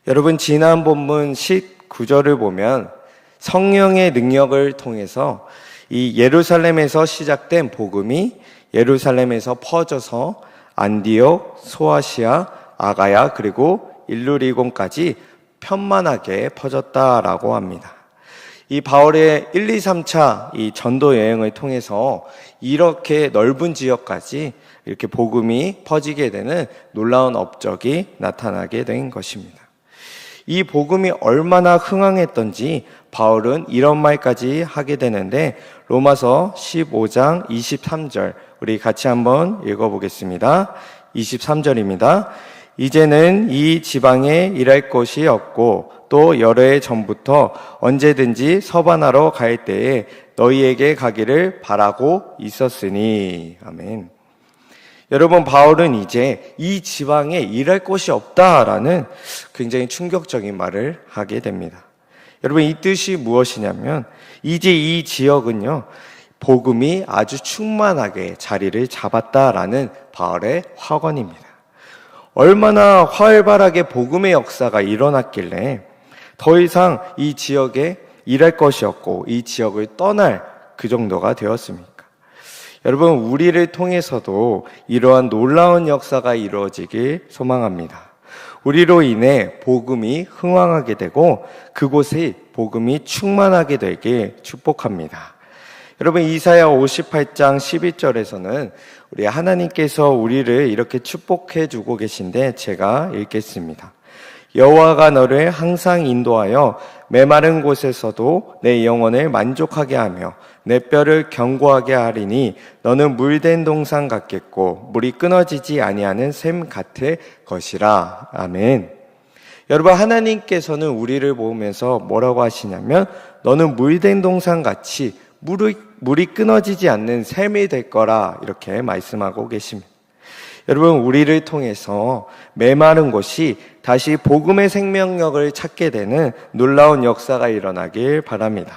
여러분, 지난 본문 19절을 보면 성령의 능력을 통해서 이 예루살렘에서 시작된 복음이 예루살렘에서 퍼져서 안디옥, 소아시아, 아가야 그리고 일루리곤까지 편만하게 퍼졌다라고 합니다. 이 바울의 1, 2, 3차 이 전도 여행을 통해서 이렇게 넓은 지역까지 이렇게 복음이 퍼지게 되는 놀라운 업적이 나타나게 된 것입니다. 이 복음이 얼마나 흥황했던지 바울은 이런 말까지 하게 되는데 로마서 15장 23절 우리 같이 한번 읽어보겠습니다. 23절입니다. 이제는 이 지방에 일할 곳이 없고 또 여러 해 전부터 언제든지 서반하러 갈 때에 너희에게 가기를 바라고 있었으니. 아멘. 여러분, 바울은 이제 이 지방에 일할 곳이 없다라는 굉장히 충격적인 말을 하게 됩니다. 여러분, 이 뜻이 무엇이냐면 이제 이 지역은요, 복음이 아주 충만하게 자리를 잡았다라는 바울의 확언입니다. 얼마나 활발하게 복음의 역사가 일어났길래 더 이상 이 지역에 일할 것이 없고 이 지역을 떠날 그 정도가 되었습니까? 여러분, 우리를 통해서도 이러한 놀라운 역사가 이루어지길 소망합니다. 우리로 인해 복음이 흥황하게 되고 그곳에 복음이 충만하게 되길 축복합니다. 여러분, 이사야 58장 11절에서는 우리 하나님께서 우리를 이렇게 축복해 주고 계신데 제가 읽겠습니다. 여호와가 너를 항상 인도하여 메마른 곳에서도 내 영혼을 만족하게 하며 내 뼈를 견고하게 하리니 너는 물된 동산 같겠고 물이 끊어지지 아니하는 샘 같을 것이라. 아멘. 여러분, 하나님께서는 우리를 보면서 뭐라고 하시냐면 너는 물된 동산 같이 물이 끊어지지 않는 샘이 될 거라 이렇게 말씀하고 계십니다. 여러분, 우리를 통해서 메마른 곳이 다시 복음의 생명력을 찾게 되는 놀라운 역사가 일어나길 바랍니다.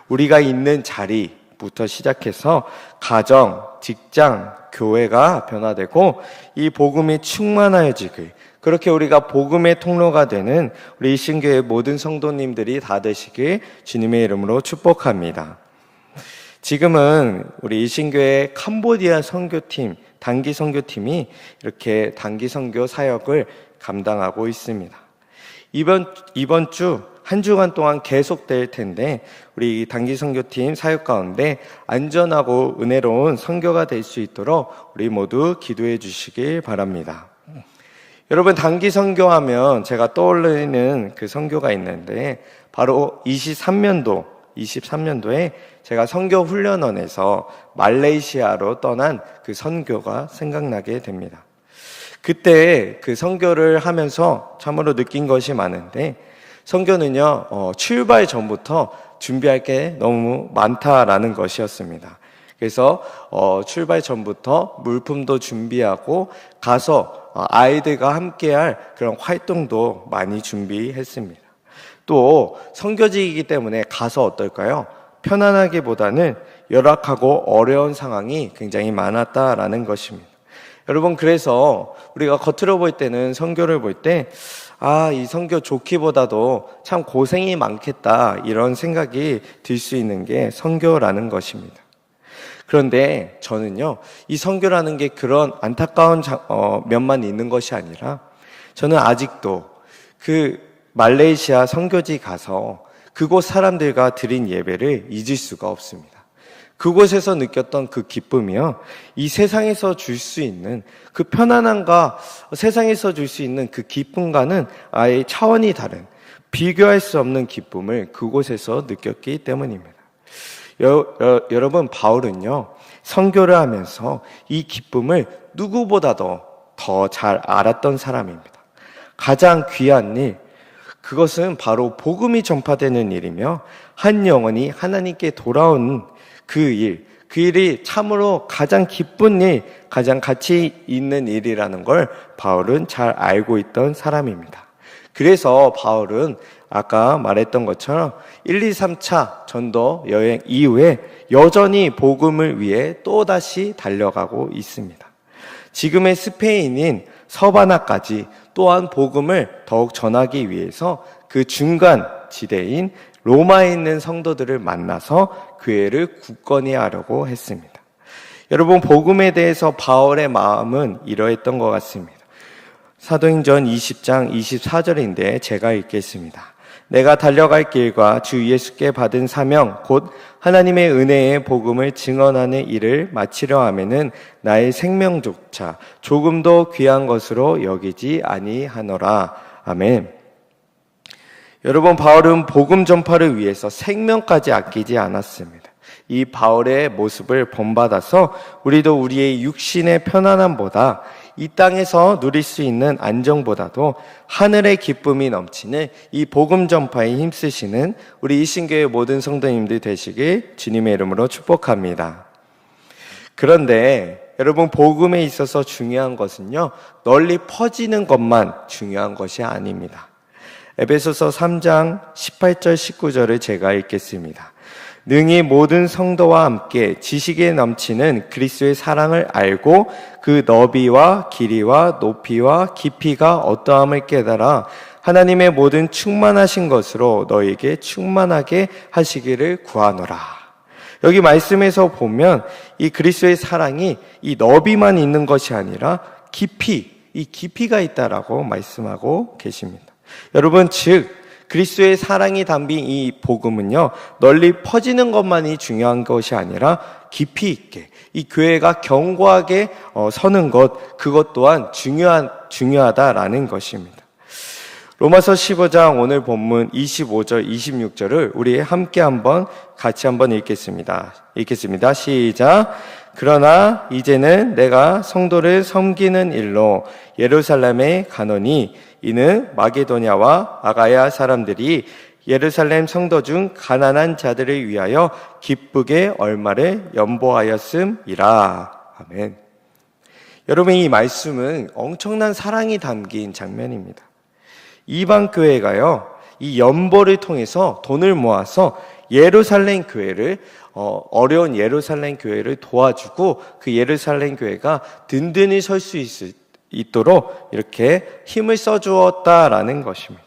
우리가 있는 자리부터 시작해서 가정, 직장, 교회가 변화되고 이 복음이 충만해지길, 그렇게 우리가 복음의 통로가 되는 우리 신교회 모든 성도님들이 다 되시길 주님의 이름으로 축복합니다. 지금은 우리 이신교회 캄보디아 선교팀, 단기 선교팀이 이렇게 단기 선교 사역을 감당하고 있습니다. 이번 주 한 주간 동안 계속될 텐데 우리 단기 선교팀 사역 가운데 안전하고 은혜로운 선교가 될 수 있도록 우리 모두 기도해 주시길 바랍니다. 여러분, 단기 선교하면 제가 떠올리는 그 선교가 있는데 바로 23년도에 제가 선교훈련원에서 말레이시아로 떠난 그 선교가 생각나게 됩니다. 그때 그 선교를 하면서 참으로 느낀 것이 많은데 선교는요, 출발 전부터 준비할 게 너무 많다라는 것이었습니다. 그래서 출발 전부터 물품도 준비하고 가서 아이들과 함께할 그런 활동도 많이 준비했습니다. 또 선교지이기 때문에 가서 어떨까요? 편안하기보다는 열악하고 어려운 상황이 굉장히 많았다라는 것입니다. 여러분, 그래서 우리가 겉으로 볼 때는 선교를 볼 때 이 선교 좋기보다도 참 고생이 많겠다 이런 생각이 들 수 있는 게 선교라는 것입니다. 그런데 저는요, 이 선교라는 게 그런 안타까운 면만 있는 것이 아니라 저는 아직도 그 말레이시아 선교지 가서 그곳 사람들과 드린 예배를 잊을 수가 없습니다. 그곳에서 느꼈던 그 기쁨이요, 이 세상에서 줄 수 있는 그 편안함과 세상에서 줄 수 있는 그 기쁨과는 아예 차원이 다른 비교할 수 없는 기쁨을 그곳에서 느꼈기 때문입니다. 여러분, 바울은요, 선교를 하면서 이 기쁨을 누구보다도 더 잘 알았던 사람입니다. 가장 귀한 일, 그것은 바로 복음이 전파되는 일이며 한 영혼이 하나님께 돌아오는 그 일이 참으로 가장 기쁜 일, 가장 가치 있는 일이라는 걸 바울은 잘 알고 있던 사람입니다. 그래서 바울은 아까 말했던 것처럼 1, 2, 3차 전도 여행 이후에 여전히 복음을 위해 또다시 달려가고 있습니다. 지금의 스페인인 서바나까지 또한 복음을 더욱 전하기 위해서 그 중간 지대인 로마에 있는 성도들을 만나서 교회를 굳건히 하려고 했습니다. 여러분, 복음에 대해서 바울의 마음은 이러했던 것 같습니다. 사도행전 20장 24절인데 제가 읽겠습니다. 내가 달려갈 길과 주 예수께 받은 사명 곧 하나님의 은혜의 복음을 증언하는 일을 마치려 하면은 나의 생명조차 조금도 귀한 것으로 여기지 아니하노라. 아멘. 여러분, 바울은 복음 전파를 위해서 생명까지 아끼지 않았습니다. 이 바울의 모습을 본받아서 우리도 우리의 육신의 편안함보다 이 땅에서 누릴 수 있는 안정보다도 하늘의 기쁨이 넘치는 이 복음 전파에 힘쓰시는 우리 일신교회 모든 성도님들 되시길 주님의 이름으로 축복합니다. 그런데 여러분, 복음에 있어서 중요한 것은요, 널리 퍼지는 것만 중요한 것이 아닙니다. 에베소서 3장 18절 19절을 제가 읽겠습니다. 능히 모든 성도와 함께 지식에 넘치는 그리스도의 사랑을 알고 그 너비와 길이와 높이와 깊이가 어떠함을 깨달아 하나님의 모든 충만하신 것으로 너에게 충만하게 하시기를 구하노라. 여기 말씀에서 보면 이 그리스도의 사랑이 이 너비만 있는 것이 아니라 이 깊이가 있다라고 말씀하고 계십니다. 여러분, 즉 그리스도의 사랑이 담긴 이 복음은요, 널리 퍼지는 것만이 중요한 것이 아니라 깊이 있게 이 교회가 견고하게 서는 것, 그것 또한 중요하다라는 것입니다. 로마서 15장 오늘 본문 25절, 26절을 우리 함께 같이 한번 읽겠습니다. 시작. 그러나 이제는 내가 성도를 섬기는 일로 예루살렘에 가노니 이는 마게도냐와 아가야 사람들이 예루살렘 성도 중 가난한 자들을 위하여 기쁘게 얼마를 연보하였음이라. 아멘. 여러분, 이 말씀은 엄청난 사랑이 담긴 장면입니다. 이방 교회가요, 이 연보를 통해서 돈을 모아서 예루살렘 교회를 어려운 예루살렘 교회를 도와주고 그 예루살렘 교회가 든든히 설 수 있도록 이렇게 힘을 써주었다라는 것입니다.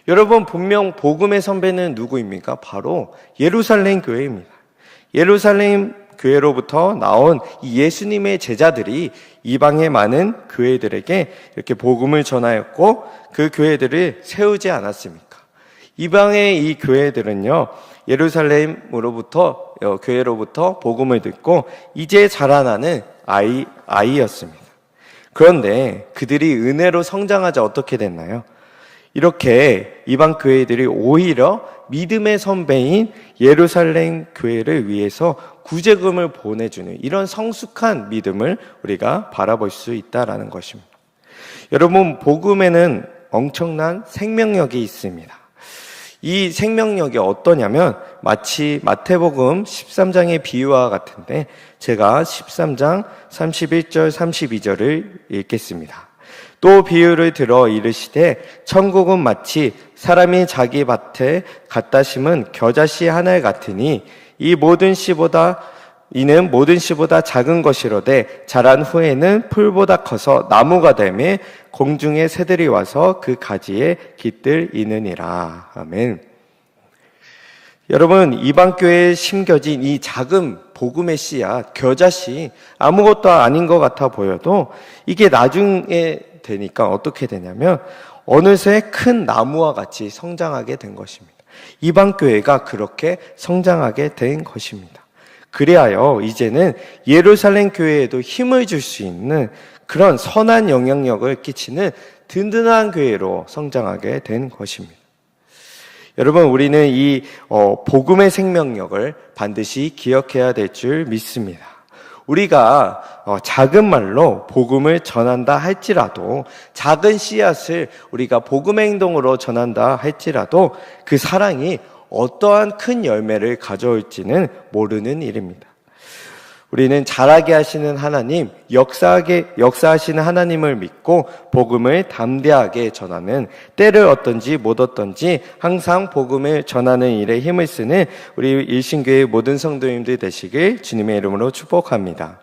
여러분, 분명 복음의 선배는 누구입니까? 바로 예루살렘 교회입니다. 예루살렘 교회로부터 나온 이 예수님의 제자들이 이방의 많은 교회들에게 이렇게 복음을 전하였고 그 교회들을 세우지 않았습니까? 이방의 이 교회들은요, 예루살렘으로부터 교회로부터 복음을 듣고 이제 자라나는 아이였습니다. 그런데 그들이 은혜로 성장하자 어떻게 됐나요? 이렇게 이방 교회들이 오히려 믿음의 선배인 예루살렘 교회를 위해서 구제금을 보내주는 이런 성숙한 믿음을 우리가 바라볼 수 있다라는 것입니다. 여러분, 복음에는 엄청난 생명력이 있습니다. 이 생명력이 어떠냐면 마치 마태복음 13장의 비유와 같은데 제가 13장 31절 32절을 읽겠습니다. 또 비유를 들어 이르시되 천국은 마치 사람이 자기 밭에 갖다 심은 겨자씨 하나 같으니 이는 모든 씨보다 작은 것이로되 자란 후에는 풀보다 커서 나무가 되매 공중의 새들이 와서 그 가지에 깃들이느니라. 아멘. 여러분, 이방교회에 심겨진 이 작은 복음의 씨앗, 겨자씨, 아무것도 아닌 것 같아 보여도 이게 나중에 되니까 어떻게 되냐면 어느새 큰 나무와 같이 성장하게 된 것입니다. 이방교회가 그렇게 성장하게 된 것입니다. 그리하여 이제는 예루살렘 교회에도 힘을 줄 수 있는 그런 선한 영향력을 끼치는 든든한 교회로 성장하게 된 것입니다. 여러분, 우리는 이 복음의 생명력을 반드시 기억해야 될 줄 믿습니다. 우리가 작은 말로 복음을 전한다 할지라도, 작은 씨앗을 우리가 복음의 행동으로 전한다 할지라도 그 사랑이 어떠한 큰 열매를 가져올지는 모르는 일입니다. 우리는 자라게 하시는 하나님, 역사하시는 하나님을 믿고 복음을 담대하게 전하는, 때를 얻든지 못 얻든지 항상 복음을 전하는 일에 힘을 쓰는 우리 일신교회 모든 성도님들 되시길 주님의 이름으로 축복합니다.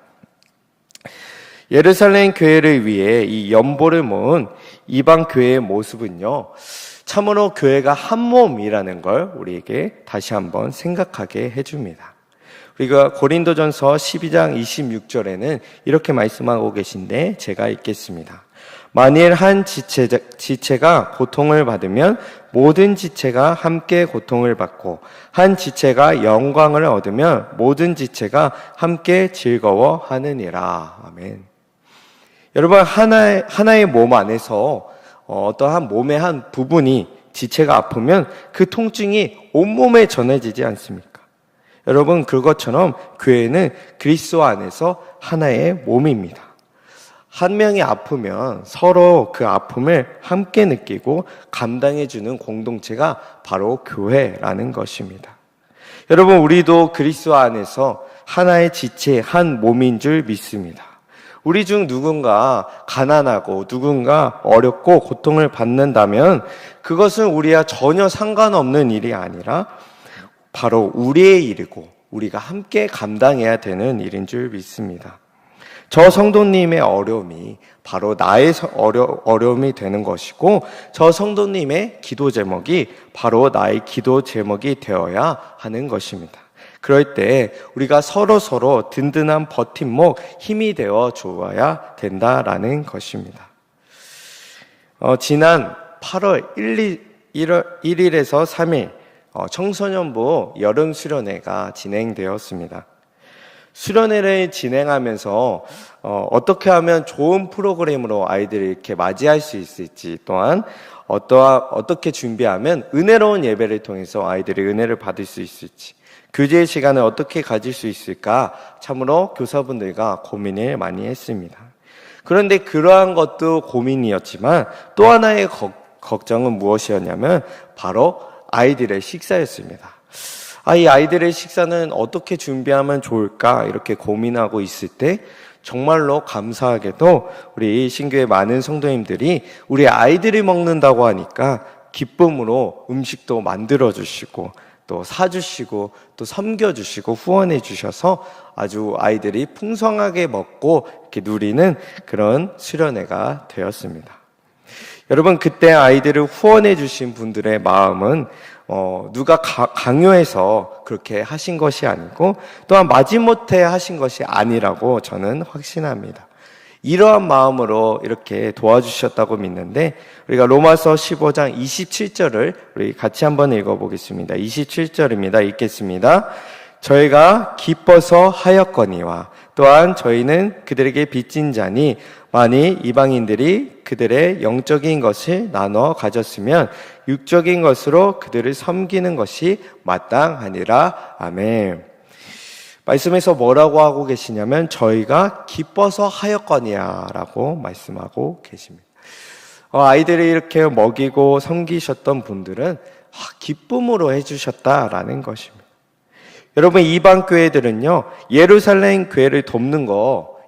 예루살렘 교회를 위해 이 연보를 모은 이방 교회의 모습은요, 참으로 교회가 한 몸이라는 걸 우리에게 다시 한번 생각하게 해줍니다. 우리가 고린도전서 12장 26절에는 이렇게 말씀하고 계신데 제가 읽겠습니다. 만일 한 지체가 고통을 받으면 모든 지체가 함께 고통을 받고, 한 지체가 영광을 얻으면 모든 지체가 함께 즐거워하느니라. 아멘. 여러분, 하나의 몸 안에서 어떠한 몸의 한 부분이, 지체가 아프면 그 통증이 온몸에 전해지지 않습니까? 여러분, 그것처럼 교회는 그리스도 안에서 하나의 몸입니다. 한 명이 아프면 서로 그 아픔을 함께 느끼고 감당해주는 공동체가 바로 교회라는 것입니다. 여러분, 우리도 그리스도 안에서 하나의 지체, 한 몸인 줄 믿습니다. 우리 중 누군가 가난하고 누군가 어렵고 고통을 받는다면 그것은 우리와 전혀 상관없는 일이 아니라 바로 우리의 일이고 우리가 함께 감당해야 되는 일인 줄 믿습니다. 저 성도님의 어려움이 바로 나의 어려움이 되는 것이고, 저 성도님의 기도 제목이 바로 나의 기도 제목이 되어야 하는 것입니다. 그럴 때 우리가 서로 든든한 버팀목, 힘이 되어 주어야 된다라는 것입니다. 지난 8월 1일에서 3일 청소년부 여름 수련회가 진행되었습니다. 수련회를 진행하면서 어떻게 하면 좋은 프로그램으로 아이들을 이렇게 맞이할 수 있을지, 또한 어떻게 준비하면 은혜로운 예배를 통해서 아이들이 은혜를 받을 수 있을지, 교제의 시간을 어떻게 가질 수 있을까 참으로 교사분들과 고민을 많이 했습니다. 그런데 그러한 것도 고민이었지만 또 하나의 걱정은 무엇이었냐면 바로 아이들의 식사였습니다. 이 아이들의 식사는 어떻게 준비하면 좋을까 이렇게 고민하고 있을 때 정말로 감사하게도 우리 신교회 많은 성도님들이 우리 아이들이 먹는다고 하니까 기쁨으로 음식도 만들어주시고 또 사주시고 또 섬겨주시고 후원해 주셔서 아주 아이들이 풍성하게 먹고 이렇게 누리는 그런 수련회가 되었습니다. 여러분, 그때 아이들을 후원해 주신 분들의 마음은 누가 강요해서 그렇게 하신 것이 아니고 또한 마지못해 하신 것이 아니라고 저는 확신합니다. 이러한 마음으로 이렇게 도와주셨다고 믿는데, 우리가 로마서 15장 27절을 우리 같이 한번 읽어보겠습니다. 27절입니다. 읽겠습니다. 저희가 기뻐서 하였거니와 또한 저희는 그들에게 빚진 자니 만일 이방인들이 그들의 영적인 것을 나눠 가졌으면 육적인 것으로 그들을 섬기는 것이 마땅하니라. 아멘. 말씀에서 뭐라고 하고 계시냐면 저희가 기뻐서 하였거니라고 말씀하고 계십니다. 아이들이 이렇게 먹이고 섬기셨던 분들은 기쁨으로 해주셨다라는 것입니다. 여러분, 이방 교회들은요, 예루살렘 교회를 돕는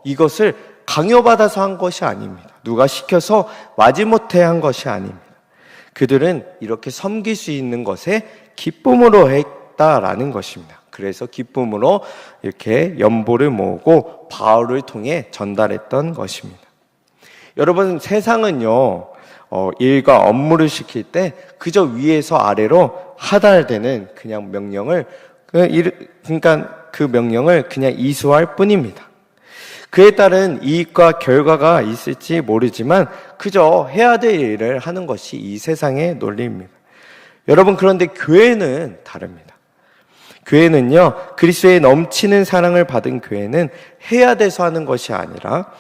이것을 강요받아서 한 것이 아닙니다. 누가 시켜서 마지못해 한 것이 아닙니다. 그들은 이렇게 섬길 수 있는 것에 기쁨으로 했다라는 것입니다. 그래서 기쁨으로 이렇게 연보를 모으고 바울을 통해 전달했던 것입니다. 여러분, 세상은요, 일과 업무를 시킬 때 그저 위에서 아래로 하달되는 그냥 명령을, 그러니까 그 명령을 그냥 이수할 뿐입니다. 그에 따른 이익과 결과가 있을지 모르지만 그저 해야 될 일을 하는 것이 이 세상의 논리입니다. 여러분, 그런데 교회는 다릅니다. 교회는요, 그리스도의 넘치는 사랑을 받은 교회는 해야 돼서 하는 것이 아니라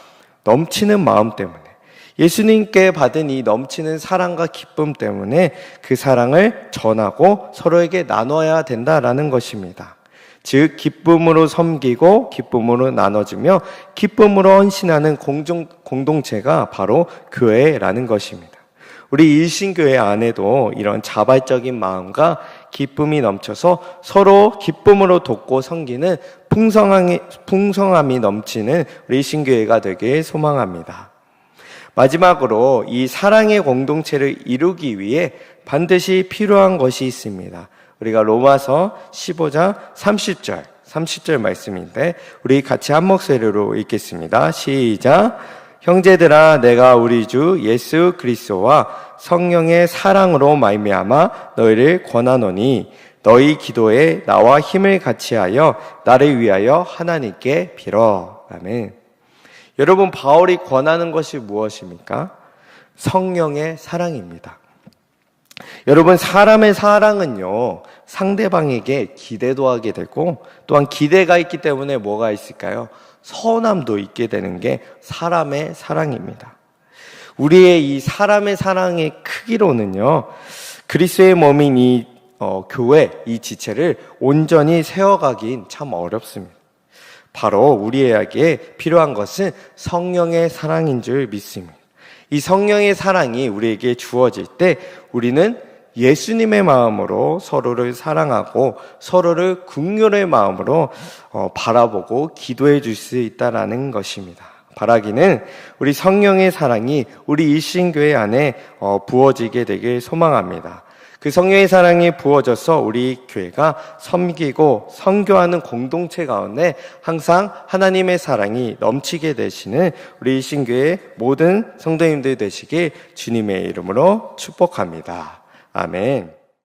넘치는 마음 때문에, 예수님께 받은 이 넘치는 사랑과 기쁨 때문에 그 사랑을 전하고 서로에게 나눠야 된다라는 것입니다. 즉, 기쁨으로 섬기고 기쁨으로 나눠주며 기쁨으로 헌신하는 공동체가 바로 교회라는 것입니다. 우리 일신교회 안에도 이런 자발적인 마음과 기쁨이 넘쳐서 서로 기쁨으로 돕고 섬기는 풍성함이 넘치는 우리 일신교회가 되길 소망합니다. 마지막으로 이 사랑의 공동체를 이루기 위해 반드시 필요한 것이 있습니다. 우리가 로마서 15장 30절 말씀인데 우리 같이 한 목소리로 읽겠습니다. 시작. 형제들아, 내가 우리 주 예수 그리스도와 성령의 사랑으로 말미암아 너희를 권하노니 너희 기도에 나와 힘을 같이하여 나를 위하여 하나님께 빌어. 아멘. 여러분, 바울이 권하는 것이 무엇입니까? 성령의 사랑입니다. 여러분, 사람의 사랑은요, 상대방에게 기대도 하게 되고, 또한 기대가 있기 때문에 뭐가 있을까요? 서운함도 있게 되는 게 사람의 사랑입니다. 우리의 이 사람의 사랑의 크기로는요, 그리스도의 몸인 이 교회, 이 지체를 온전히 세워가긴 참 어렵습니다. 바로 우리에게 필요한 것은 성령의 사랑인 줄 믿습니다. 이 성령의 사랑이 우리에게 주어질 때 우리는 예수님의 마음으로 서로를 사랑하고 서로를 긍휼의 마음으로 바라보고 기도해 줄 수 있다라는 것입니다. 바라기는 우리 성령의 사랑이 우리 일신교회 안에 부어지게 되길 소망합니다. 그 성령의 사랑이 부어져서 우리 교회가 섬기고 선교하는 공동체 가운데 항상 하나님의 사랑이 넘치게 되시는 우리 일신교회 모든 성도님들 되시길 주님의 이름으로 축복합니다. 아멘.